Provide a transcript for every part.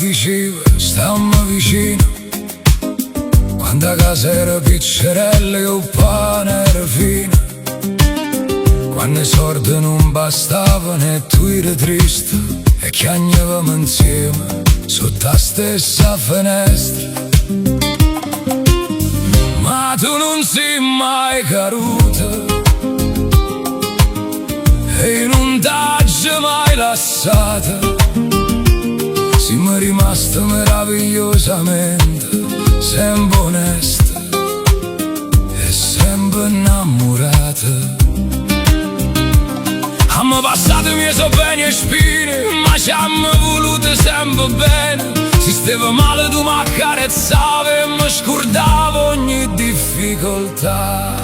diceva stammi vicino, quando a casa era piccerelle e il pane era fino, quando i soldi non bastavano e tu eri triste e chiagnavamo insieme sotto la stessa finestra. Ma tu non sei mai caduta e non t'hai mai lasciata. Siamo rimasti meravigliosamente sempre onesta e sempre innamorata. Abbiamo passato i miei beni e spine, ma ci hanno voluto sempre bene. Se stava male tu mi accarezzavi e mi scordavo ogni difficoltà.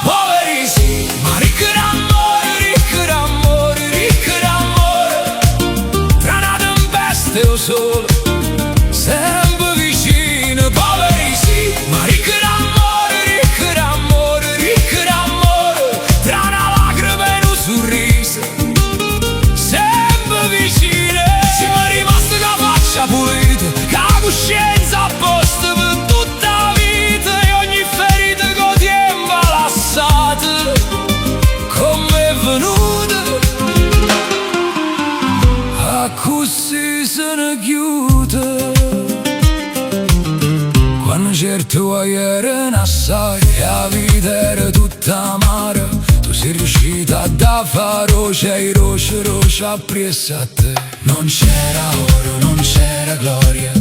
Poveri sì, ma ricchi d'amore, ricchi d'amore, ricchi d'amore. Tra una tempesta e il sole, sempre vicino. Poveri sì, ma ricchi d'amore, ricchi d'amore, ricchi d'amore. Tra una lacrima e un sorriso, sempre vicino. Siamo rimasti con la faccia pulita, con la coscienza a posto per tutta la vita. E ogni ferita con tempo lasciata come è venuta, a così se ne chiude. Quando certo erano assai e la vita era tutta amara, tu sei riuscita a da fare roce e roce appresso a te. Non c'era oro, non c'era gloria,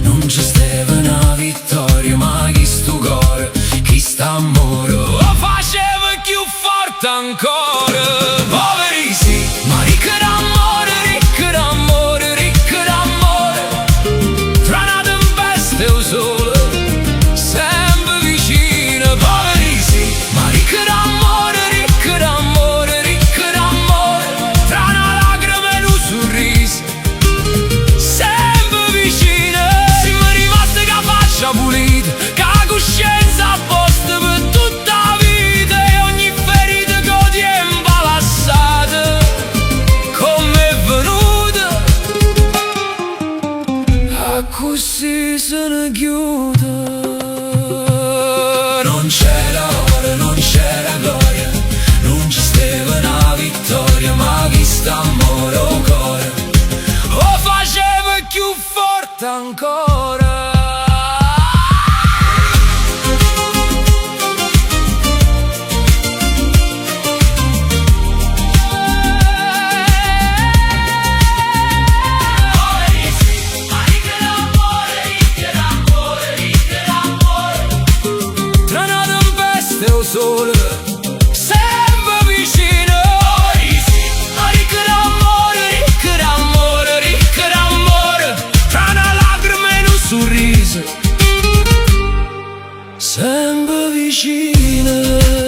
non c'è stava una vittoria, ma chi sto cuore, chi sta amore lo faceva più forte ancora. Poveri sì, ma ricchi d'amore, ricchi d'amore, ricchi d'amore. Tra una tempesta e il sole, sempre vicino. Poveri sì, ma ricchi d'amore, ricchi d'amore, ricchi d'amore. Tra una lacrima e un sorriso, sempre vicino. Siamo rimasti con la faccia pulita, con la coscienza a posto per tutta la vita. E ogni ferita con tempo lasciata come è venuta, a così se ne chiude. Non c'era oro, non c'era gloria, non c'è stava una vittoria, ma chi sta amore o cuore lo faceva più forte ancora. Tra una tempesta e il sole, sempre vicino. Ricchi d'amore, ricchi d'amore, ricchi d'amore. Tra una lacrima e un sorriso, sempre vicino.